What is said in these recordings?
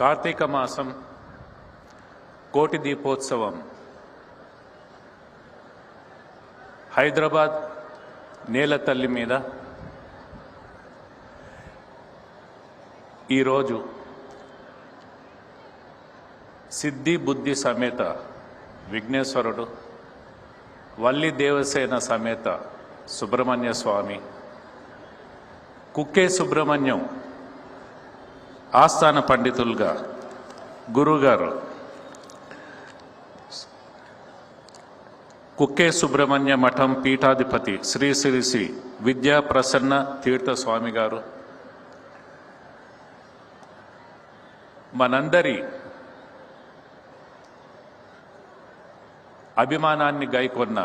కార్తీక మాసం కోటి దీపోత్సవం హైదరాబాద్ నేల తల్లి మీద ఈరోజు సిద్ధి బుద్ధి సమేత విఘ్నేశ్వరుడు, వల్లి దేవసేన సమేత సుబ్రహ్మణ్య స్వామి, కుక్కే సుబ్రహ్మణ్యం ఆస్థాన పండితులుగా గురుగారు కుక్కే సుబ్రహ్మణ్య మఠం పీఠాధిపతి శ్రీ శ్రీ శ్రీ విద్యా ప్రసన్న తీర్థ స్వామి గారు, మనందరి అభిమానాన్ని గైకొన్న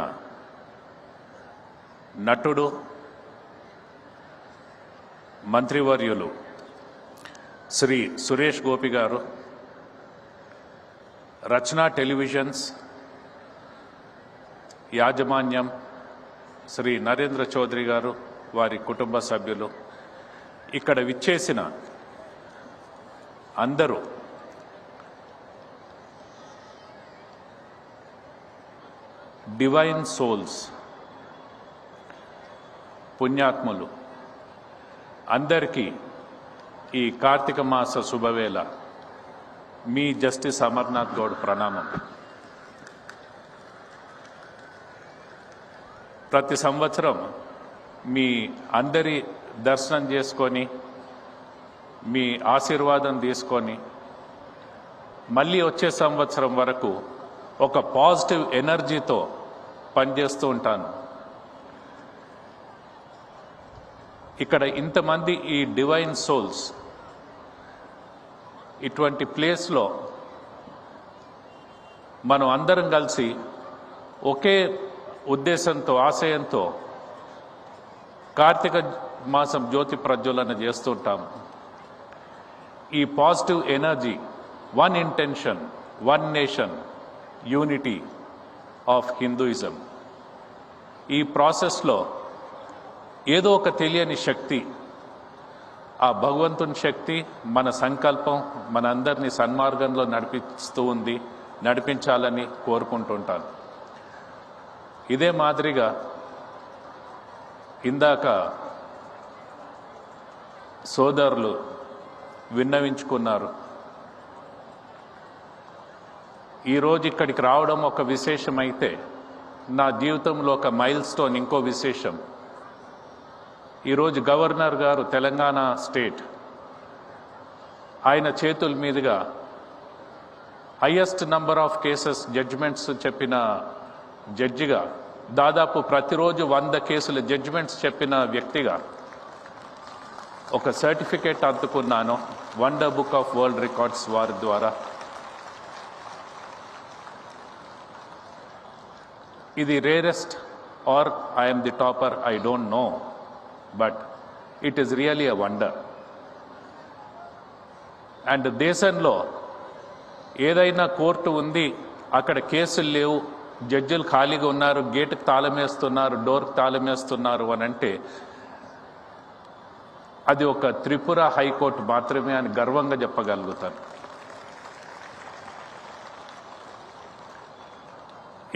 నటుడు, మంత్రివర్యులు శ్రీ సురేష్ గోపి గారు, రచనా టెలివిజన్స్ యాజమాన్యం శ్రీ నరేంద్ర చౌదరి గారు, వారి కుటుంబ సభ్యులు, ఇక్కడ విచ్చేసిన అందరూ డివైన్ సోల్స్, పుణ్యాత్ములు అందరికీ ఈ కార్తీక మాస శుభవేళ మీ జస్టిస్ అమర్నాథ్ గౌడ్ ప్రణామం. ప్రతి సంవత్సరం మీ అందరి దర్శనం చేసుకొని మీ ఆశీర్వాదం తీసుకొని మళ్ళీ వచ్చే సంవత్సరం వరకు ఒక పాజిటివ్ ఎనర్జీతో పనిచేస్తూ ఉంటాను. ఇక్కడ ఇంతమంది ఈ డివైన్ సోల్స్ ఇటువంటి ప్లేస్లో మనం అందరం కలిసి ఒకే ఉద్దేశంతో, ఆశయంతో కార్తీక మాసం జ్యోతి ప్రజ్వలన చేస్తుంటాం. ఈ positive energy, one intention, one nation, unity of Hinduism. ఈ ప్రాసెస్లో ఏదో ఒక తెలియని శక్తి, ఆ భగవంతుని శక్తి మన సంకల్పం మన అందరినీ సన్మార్గంలో నడిపిస్తూ ఉంది, నడిపించాలని కోరుకుంటుంటాను. ఇదే మాదిరిగా ఇందాక సోదరులు విన్నవించుకున్నారు. ఈరోజు ఇక్కడికి రావడం ఒక విశేషమైతే, నా జీవితంలో ఒక మైల్ స్టోన్ ఇంకో విశేషం. ఈరోజు గవర్నర్ గారు, తెలంగాణ స్టేట్, ఆయన చేతుల మీదుగా highest number of cases judgments చెప్పిన జడ్జిగా, దాదాపు ప్రతిరోజు 100 కేసుల జడ్జిమెంట్స్ చెప్పిన వ్యక్తిగా ఒక సర్టిఫికేట్ అందుకున్నాను wonder book of world records వారి ద్వారా. ఇది rarest or I'm the topper, I don't know, but it is really a wonder. And దేశంలో ఏదైనా కోర్టు ఉంది, అక్కడ కేసులు లేవు, జడ్జిలు ఖాళీగా ఉన్నారు, గేటుకు తాళం వేస్తున్నారు, డోర్కి తాళం వేస్తున్నారు అని అంటే అది ఒక త్రిపుర హైకోర్టు మాత్రమే అని గర్వంగా చెప్పగలుగుతాను.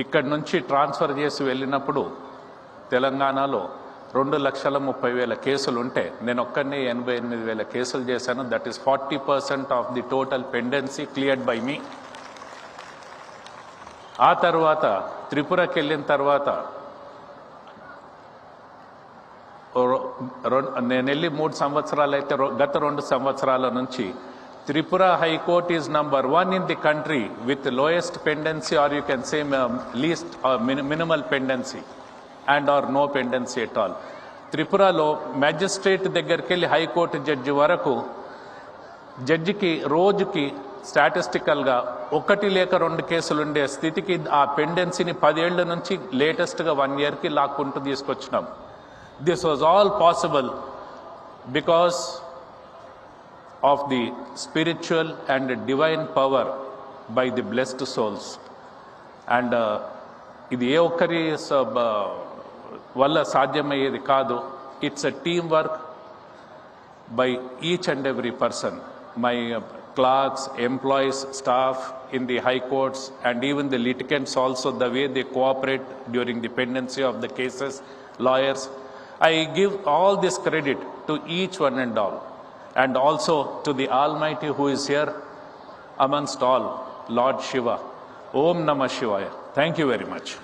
ఇక్కడి నుంచి ట్రాన్స్ఫర్ చేసి వెళ్ళినప్పుడు తెలంగాణలో 2,30,000 కేసులు ఉంటే నేను ఒక్కడినే 88,000 కేసులు చేశాను. That is 40% of the total pendency cleared by me. ఆ తర్వాత త్రిపురకి వెళ్ళిన తర్వాత నేను వెళ్ళి 3 సంవత్సరాలు అయితే, గత 2 సంవత్సరాల నుంచి Tripura high court is number 1 in the country with lowest pendency, or you can say least minimal pendency and or no pendency at all. త్రిపురలో మ్యాజిస్ట్రేట్ దగ్గరికి వెళ్ళి హైకోర్టు జడ్జి వరకు జడ్జికి రోజుకి స్టాటిస్టికల్గా 1 లేక 2 కేసులు ఉండే స్థితికి ఆ పెండెన్సీని 10 ఏళ్ల నుంచి లేటెస్ట్గా 1 ఇయర్కి లాక్కుంటూ తీసుకొచ్చినాం. This was all possible because of the spiritual and divine power by the blessed souls. And ఇది ఏ ఒక్కరి వల్ల సాధ్యమయ్యేది కాదు. It's a teamwork by each and every person. My clerks, employees, staff in the high courts, and even the litigants also, the way they cooperate during the pendency of the cases, lawyers. I give all this credit to each one and all, and also to the Almighty who is here amongst all, Lord Shiva. Om Namah Shivaya. Thank you very much.